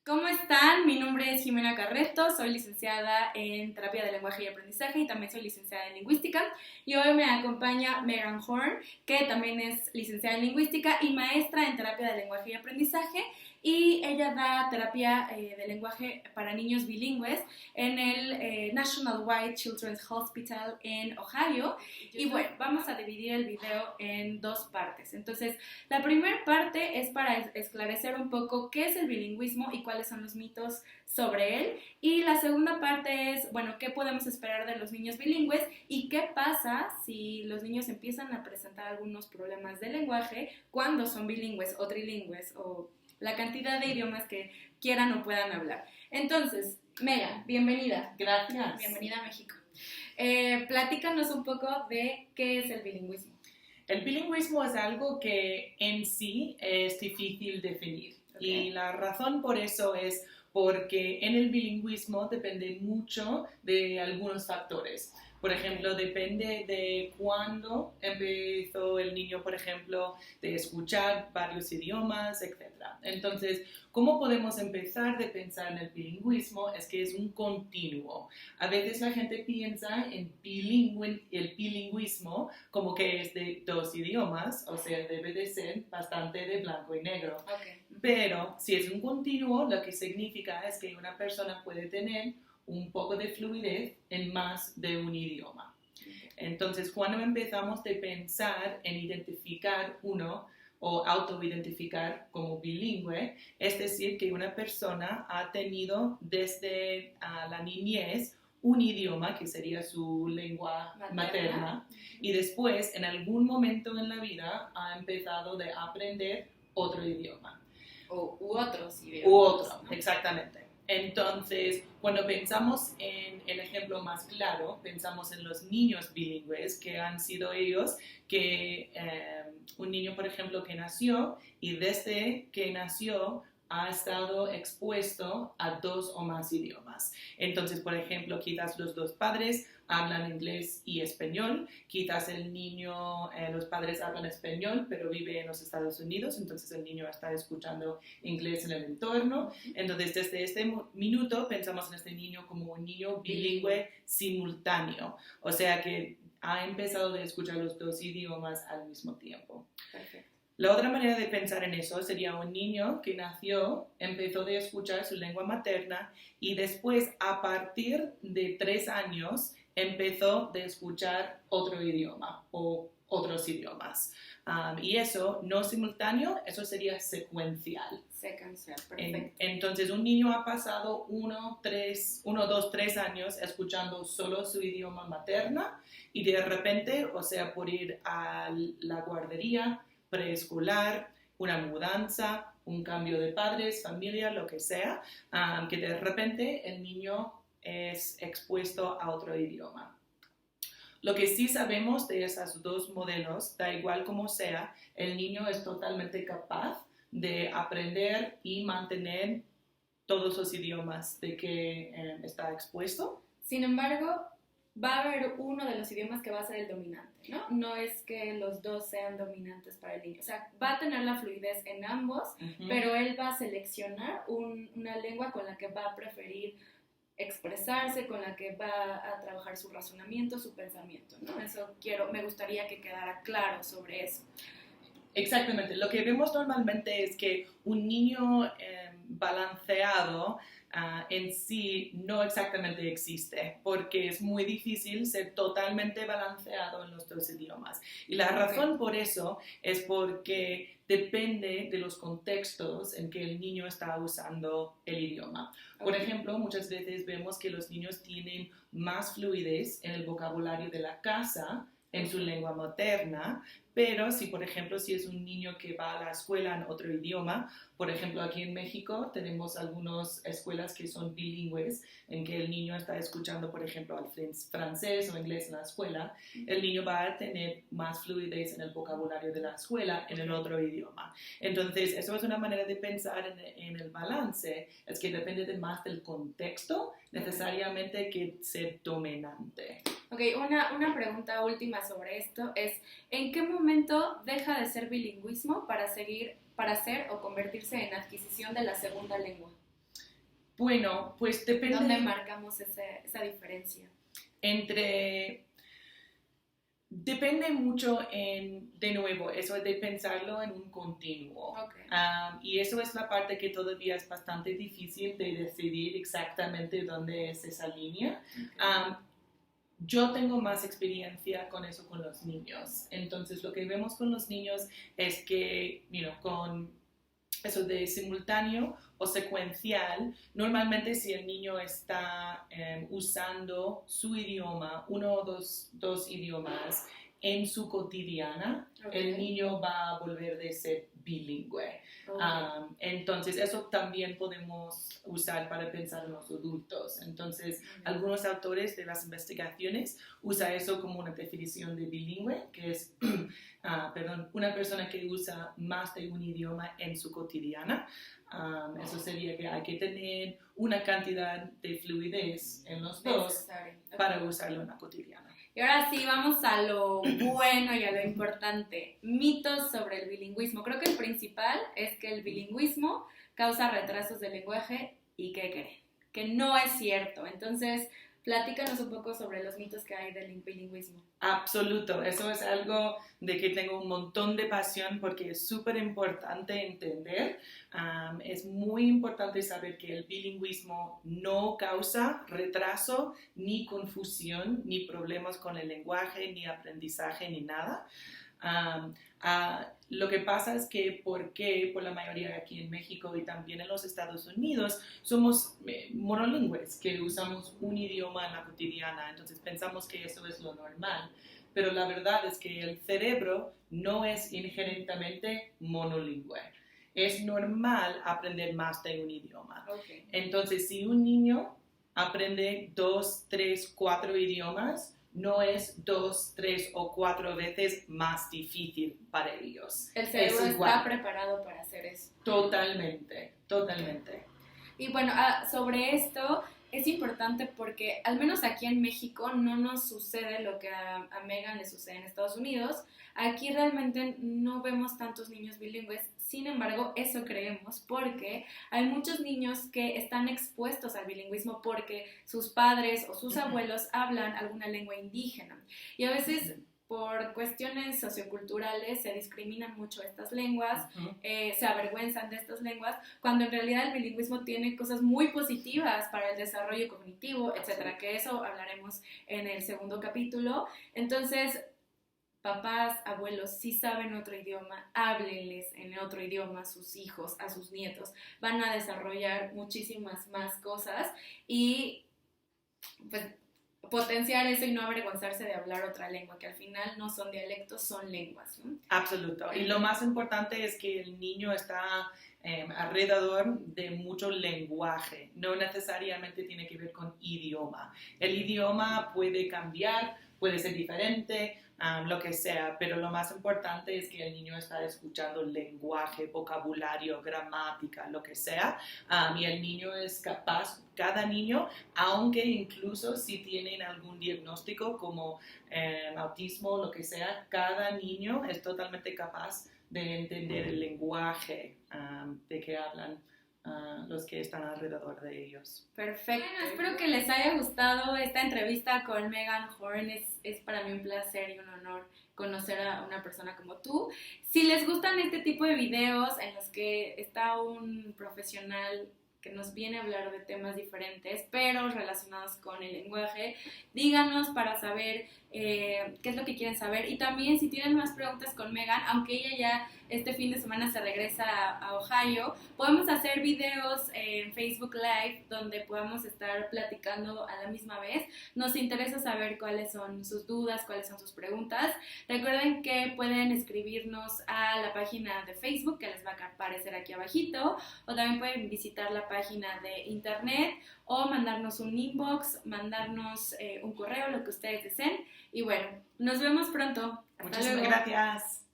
¿Cómo están? Mi nombre es Jimena Carreto, soy licenciada en Terapia de Lenguaje y Aprendizaje y también soy licenciada en Lingüística. Y hoy me acompaña Megan Horn, que también es licenciada en Lingüística y maestra en Terapia de Lenguaje y Aprendizaje. Y ella da terapia de lenguaje para niños bilingües en el National White Children's Hospital en Ohio. Y bueno, vamos a dividir el video en dos partes. Entonces, la primera parte es para esclarecer un poco qué es el bilingüismo y cuáles son los mitos sobre él. Y la segunda parte es, bueno, qué podemos esperar de los niños bilingües y qué pasa si los niños empiezan a presentar algunos problemas de lenguaje cuando son bilingües o trilingües o la cantidad de idiomas que quieran o puedan hablar. Entonces, Mega, bienvenida. Gracias. Bienvenida a México. Platícanos un poco de qué es el bilingüismo. El bilingüismo es algo que en sí es difícil definir. Okay. Y la razón por eso es porque en el bilingüismo depende mucho de algunos factores. Por ejemplo, depende de cuándo empezó el niño, por ejemplo, de escuchar varios idiomas, etc. Entonces, ¿cómo podemos empezar de pensar en el bilingüismo? Es que es un continuo. A veces la gente piensa en el bilingüismo como que es de dos idiomas, o sea, debe de ser bastante de blanco y negro. Okay. Pero si es un continuo, lo que significa es que una persona puede tener un poco de fluidez en más de un idioma. Entonces, cuando empezamos de pensar en identificar uno o autoidentificar como bilingüe, es decir, que una persona ha tenido desde la niñez un idioma que sería su lengua materna y después en algún momento en la vida ha empezado de aprender otro idioma. U otros idiomas. U otro, ¿no? Exactamente. Entonces, cuando pensamos en el ejemplo más claro, pensamos en los niños bilingües, que han sido ellos que un niño, por ejemplo, que nació y desde que nació ha estado expuesto a dos o más idiomas. Entonces, por ejemplo, quizás los dos padres hablan inglés y español, quizás el niño, los padres hablan español, pero vive en los Estados Unidos, entonces el niño está escuchando inglés en el entorno. Entonces, desde este minuto pensamos en este niño como un niño bilingüe simultáneo, o sea que ha empezado a escuchar los dos idiomas al mismo tiempo. Perfecto. La otra manera de pensar en eso sería un niño que nació, empezó a escuchar su lengua materna y después, a partir de 3 años, empezó a escuchar otro idioma o otros idiomas. Y eso, no simultáneo, eso sería secuencial. Secuencial, perfecto. Entonces, un niño ha pasado 1, 2, 3 años escuchando solo su idioma materna y de repente, o sea, por ir a la guardería, preescolar, una mudanza, un cambio de padres, familia, lo que sea, que de repente el niño es expuesto a otro idioma. Lo que sí sabemos de esos dos modelos, da igual como sea, el niño es totalmente capaz de aprender y mantener todos los idiomas de que está expuesto. Sin embargo, va a haber uno de los idiomas que va a ser el dominante, ¿no? No es que los dos sean dominantes para el niño. O sea, va a tener la fluidez en ambos, pero él va a seleccionar una lengua con la que va a preferir expresarse, con la que va a trabajar su razonamiento, su pensamiento, ¿no? Eso me gustaría que quedara claro sobre eso. Exactamente. Lo que vemos normalmente es que un niño balanceado en sí no exactamente existe, porque es muy difícil ser totalmente balanceado en los dos idiomas. Y la razón por eso es porque depende de los contextos en que el niño está usando el idioma. Por ejemplo, muchas veces vemos que los niños tienen más fluidez en el vocabulario de la casa, en su lengua materna, pero si, por ejemplo, si es un niño que va a la escuela en otro idioma, por ejemplo, aquí en México tenemos algunas escuelas que son bilingües, en que el niño está escuchando, por ejemplo, al francés o inglés en la escuela, el niño va a tener más fluidez en el vocabulario de la escuela en el otro idioma. Entonces, eso es una manera de pensar en el balance, es que depende más del contexto necesariamente que ser dominante. Ok, una pregunta última sobre esto es, ¿en qué momento deja de ser bilingüismo para ser o convertirse en adquisición de la segunda lengua? Bueno, pues depende. ¿Dónde marcamos esa diferencia? Depende mucho de nuevo, eso de pensarlo en un continuo. Okay. Y eso es la parte que todavía es bastante difícil de decidir exactamente dónde es esa línea. Okay. Yo tengo más experiencia con eso con los niños. Entonces, lo que vemos con los niños es que, con eso de simultáneo o secuencial, normalmente si el niño está usando su idioma, uno o dos idiomas en su cotidiana, okay, el niño va a volver de ser bilingüe. Okay. Entonces, eso también podemos usar para pensar en los adultos. Entonces, algunos autores de las investigaciones usan eso como una definición de bilingüe, que es una persona que usa más de un idioma en su cotidiana. Eso sería que hay que tener una cantidad de fluidez en los dos para usarlo en la cotidiana. Y ahora sí, vamos a lo bueno y a lo importante. Mitos sobre el bilingüismo. Creo que el principal es que el bilingüismo causa retrasos del lenguaje y ¿qué creen? Que no es cierto. Entonces, platícanos un poco sobre los mitos que hay del bilingüismo. Absoluto, eso es algo de que tengo un montón de pasión porque es súper importante entender. Es muy importante saber que el bilingüismo no causa retraso, ni confusión, ni problemas con el lenguaje, ni aprendizaje, ni nada. Lo que pasa es que por la mayoría aquí en México y también en los Estados Unidos somos monolingües, que usamos un idioma en la cotidiana, entonces pensamos que eso es lo normal, pero la verdad es que el cerebro no es inherentemente monolingüe. Es normal aprender más de un idioma. Okay. Entonces, si un niño aprende 2, 3, 4 idiomas, no es 2, 3 o 4 veces más difícil para ellos. El cerebro está preparado para hacer eso. Totalmente, totalmente. Y bueno, sobre esto es importante porque al menos aquí en México no nos sucede lo que a Megan le sucede en Estados Unidos. Aquí realmente no vemos tantos niños bilingües, sin embargo, eso creemos porque hay muchos niños que están expuestos al bilingüismo porque sus padres o sus abuelos hablan alguna lengua indígena. Y a veces por cuestiones socioculturales se discriminan mucho estas lenguas, se avergüenzan de estas lenguas, cuando en realidad el bilingüismo tiene cosas muy positivas para el desarrollo cognitivo, etcétera, que eso hablaremos en el segundo capítulo. Entonces, papás, abuelos, si saben otro idioma, háblenles en otro idioma a sus hijos, a sus nietos. Van a desarrollar muchísimas más cosas y pues potenciar eso y no avergonzarse de hablar otra lengua, que al final no son dialectos, son lenguas, ¿no? Absoluto. Y lo más importante es que el niño está alrededor de mucho lenguaje. No necesariamente tiene que ver con idioma. El idioma puede cambiar, puede ser diferente, lo que sea, pero lo más importante es que el niño está escuchando lenguaje, vocabulario, gramática, lo que sea, y el niño es capaz, cada niño, aunque incluso si tienen algún diagnóstico como autismo, lo que sea, cada niño es totalmente capaz de entender el lenguaje de que hablan los que están alrededor de ellos. Perfecto. Bueno, espero que les haya gustado esta entrevista con Megan Horn. Es para mí un placer y un honor conocer a una persona como tú. Si les gustan este tipo de videos en los que está un profesional que nos viene a hablar de temas diferentes, pero relacionados con el lenguaje, díganos para saber qué es lo que quieren saber. Y también si tienen más preguntas con Megan, aunque ella ya este fin de semana se regresa a Ohio, podemos hacer videos en Facebook Live donde podamos estar platicando a la misma vez. Nos interesa saber cuáles son sus dudas, cuáles son sus preguntas. Recuerden que pueden escribirnos a la página de Facebook que les va a aparecer aquí abajito, o también pueden visitar la página de internet o mandarnos un inbox, mandarnos un correo, lo que ustedes deseen. Y bueno, nos vemos pronto. Muchísimas gracias.